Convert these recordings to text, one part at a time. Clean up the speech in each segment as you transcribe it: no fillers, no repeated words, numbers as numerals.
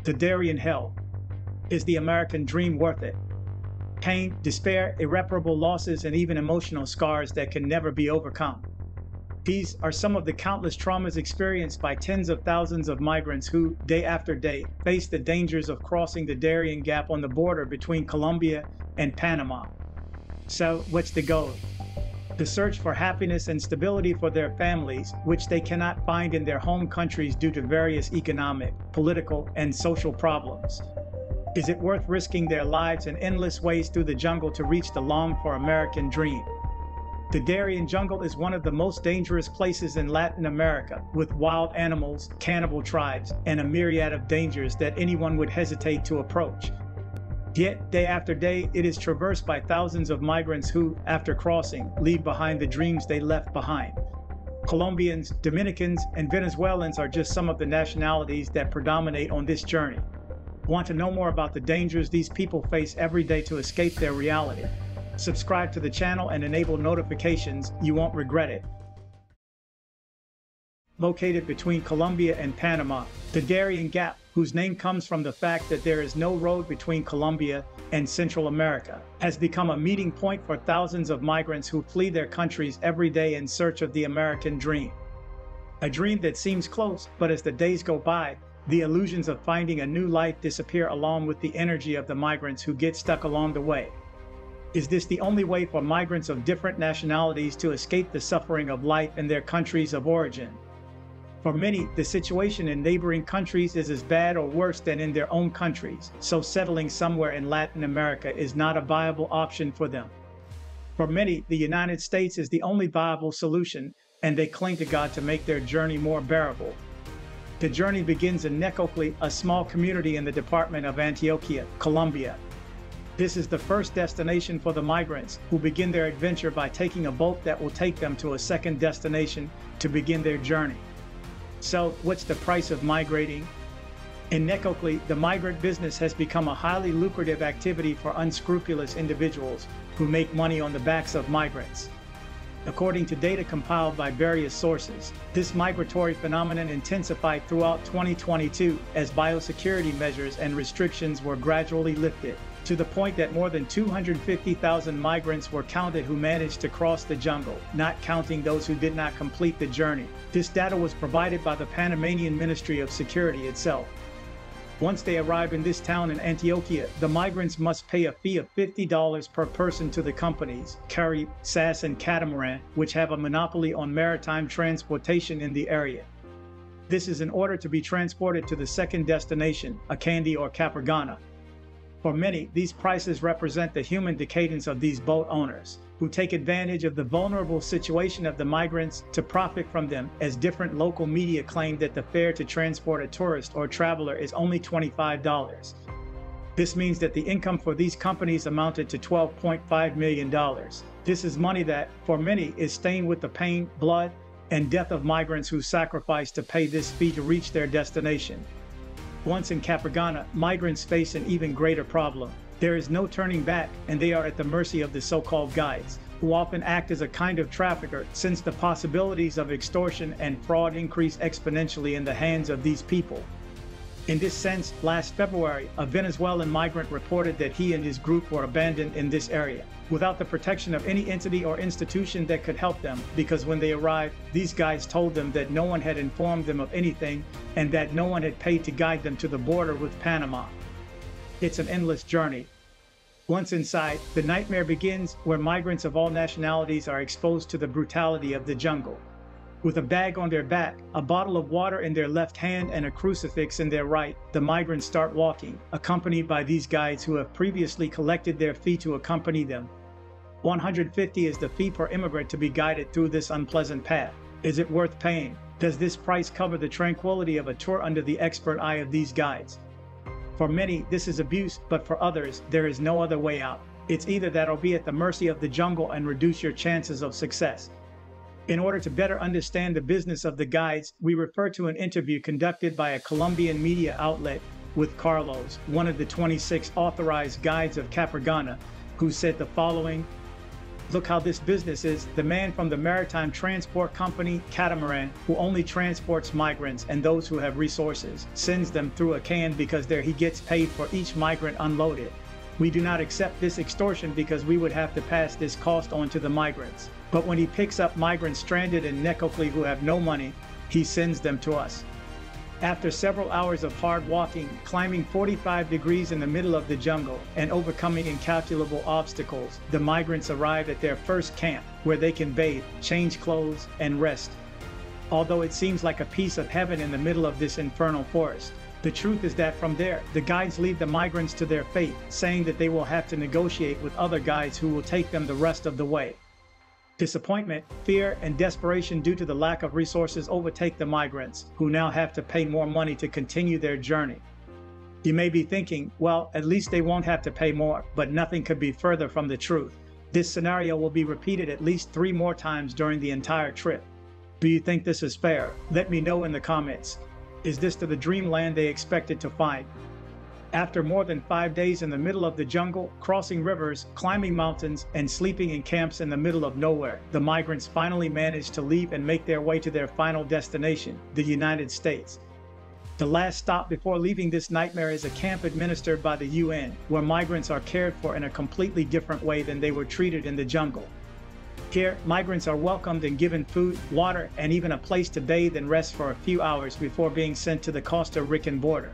The Darien Hell. Is the American dream worth it? Pain, despair, irreparable losses, and even emotional scars that can never be overcome. These are some of the countless traumas experienced by tens of thousands of migrants who, day after day, face the dangers of crossing the Darien Gap on the border between Colombia and Panama. So, what's the goal? The search for happiness and stability for their families, which they cannot find in their home countries due to various economic, political, and social problems. Is it worth risking their lives in endless ways through the jungle to reach the longed-for American dream? The Darien jungle is one of the most dangerous places in Latin America, with wild animals, cannibal tribes, and a myriad of dangers that anyone would hesitate to approach. Yet, day after day, it is traversed by thousands of migrants who, after crossing, leave behind the dreams they left behind. Colombians, Dominicans, and Venezuelans are just some of the nationalities that predominate on this journey. Want to know more about the dangers these people face every day to escape their reality? Subscribe to the channel and enable notifications. You won't regret it. Located between Colombia and Panama, the Darien Gap, whose name comes from the fact that there is no road between Colombia and Central America, has become a meeting point for thousands of migrants who flee their countries every day in search of the American dream. A dream that seems close, but as the days go by, the illusions of finding a new life disappear along with the energy of the migrants who get stuck along the way. Is this the only way for migrants of different nationalities to escape the suffering of life in their countries of origin? For many, the situation in neighboring countries is as bad or worse than in their own countries, so settling somewhere in Latin America is not a viable option for them. For many, the United States is the only viable solution, and they cling to God to make their journey more bearable. The journey begins in Necoclí, a small community in the department of Antioquia, Colombia. This is the first destination for the migrants, who begin their adventure by taking a boat that will take them to a second destination to begin their journey. So, what's the price of migrating? In Necoclí, the migrant business has become a highly lucrative activity for unscrupulous individuals who make money on the backs of migrants. According to data compiled by various sources, this migratory phenomenon intensified throughout 2022 as biosecurity measures and restrictions were gradually lifted, to the point that more than 250,000 migrants were counted who managed to cross the jungle, not counting those who did not complete the journey. This data was provided by the Panamanian Ministry of Security itself. Once they arrive in this town in Antioquia, the migrants must pay a fee of $50 per person to the companies, Carib, SAS, and Catamaran, which have a monopoly on maritime transportation in the area. This is in order to be transported to the second destination, Acandí or Capurganá. For many, these prices represent the human decadence of these boat owners, who take advantage of the vulnerable situation of the migrants to profit from them, as different local media claim that the fare to transport a tourist or traveler is only $25. This means that the income for these companies amounted to $12.5 million. This is money that, for many, is stained with the pain, blood, and death of migrants who sacrifice to pay this fee to reach their destination. Once in Capurganá, migrants face an even greater problem. There is no turning back, and they are at the mercy of the so-called guides, who often act as a kind of trafficker, since the possibilities of extortion and fraud increase exponentially in the hands of these people. In this sense, last February, a Venezuelan migrant reported that he and his group were abandoned in this area, without the protection of any entity or institution that could help them, because when they arrived, these guides told them that no one had informed them of anything and that no one had paid to guide them to the border with Panama. It's an endless journey. Once inside, the nightmare begins, where migrants of all nationalities are exposed to the brutality of the jungle. With a bag on their back, a bottle of water in their left hand, and a crucifix in their right, the migrants start walking, accompanied by these guides who have previously collected their fee to accompany them. $150 is the fee per immigrant to be guided through this unpleasant path. Is it worth paying? Does this price cover the tranquility of a tour under the expert eye of these guides? For many, this is abuse, but for others, there is no other way out. It's either that or be at the mercy of the jungle and reduce your chances of success. In order to better understand the business of the guides, we refer to an interview conducted by a Colombian media outlet with Carlos, one of the 26 authorized guides of Capurganá, who said the following: Look how this business is. The man from the maritime transport company, Catamaran, who only transports migrants and those who have resources, sends them through a can because there he gets paid for each migrant unloaded. We do not accept this extortion because we would have to pass this cost on to the migrants. But when he picks up migrants stranded in Necoclí who have no money, he sends them to us. After several hours of hard walking, climbing 45 degrees in the middle of the jungle, and overcoming incalculable obstacles, the migrants arrive at their first camp, where they can bathe, change clothes, and rest. Although it seems like a piece of heaven in the middle of this infernal forest, the truth is that from there, the guides leave the migrants to their fate, saying that they will have to negotiate with other guides who will take them the rest of the way. Disappointment, fear, and desperation due to the lack of resources overtake the migrants, who now have to pay more money to continue their journey. You may be thinking, well, at least they won't have to pay more, but nothing could be further from the truth. This scenario will be repeated at least 3 more times during the entire trip. Do you think this is fair? Let me know in the comments. Is this the dreamland they expected to find? After more than 5 days in the middle of the jungle, crossing rivers, climbing mountains, and sleeping in camps in the middle of nowhere, the migrants finally managed to leave and make their way to their final destination, the United States. The last stop before leaving this nightmare is a camp administered by the UN, where migrants are cared for in a completely different way than they were treated in the jungle. Here, migrants are welcomed and given food, water, and even a place to bathe and rest for a few hours before being sent to the Costa Rican border.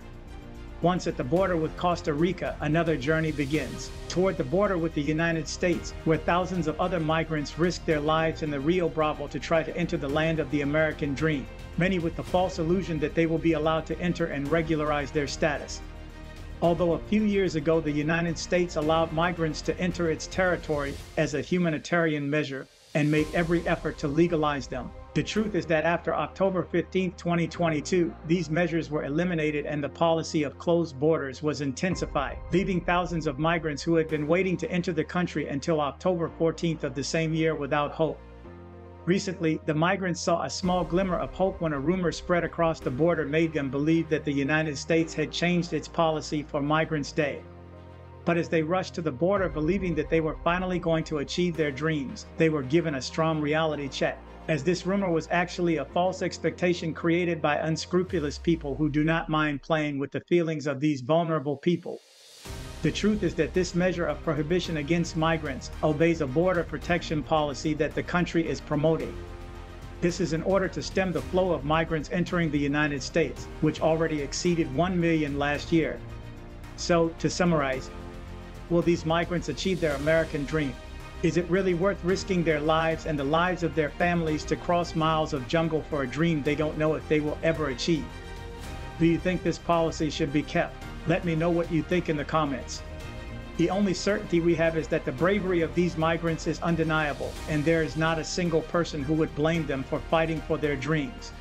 Once at the border with Costa Rica, another journey begins, toward the border with the United States, where thousands of other migrants risk their lives in the Rio Bravo to try to enter the land of the American dream, many with the false illusion that they will be allowed to enter and regularize their status. Although a few years ago the United States allowed migrants to enter its territory as a humanitarian measure and made every effort to legalize them, the truth is that after October 15, 2022, these measures were eliminated and the policy of closed borders was intensified, leaving thousands of migrants who had been waiting to enter the country until October 14th of the same year without hope. Recently, the migrants saw a small glimmer of hope when a rumor spread across the border made them believe that the United States had changed its policy for Migrants' Day. But as they rushed to the border believing that they were finally going to achieve their dreams, they were given a strong reality check, as this rumor was actually a false expectation created by unscrupulous people who do not mind playing with the feelings of these vulnerable people. The truth is that this measure of prohibition against migrants obeys a border protection policy that the country is promoting. This is in order to stem the flow of migrants entering the United States, which already exceeded 1 million last year. So, to summarize, will these migrants achieve their American dream? Is it really worth risking their lives and the lives of their families to cross miles of jungle for a dream they don't know if they will ever achieve? Do you think this policy should be kept? Let me know what you think in the comments. The only certainty we have is that the bravery of these migrants is undeniable, and there is not a single person who would blame them for fighting for their dreams.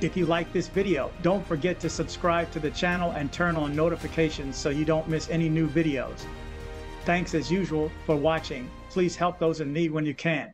If you like this video, don't forget to subscribe to the channel and turn on notifications so you don't miss any new videos. Thanks as usual for watching. Please help those in need when you can.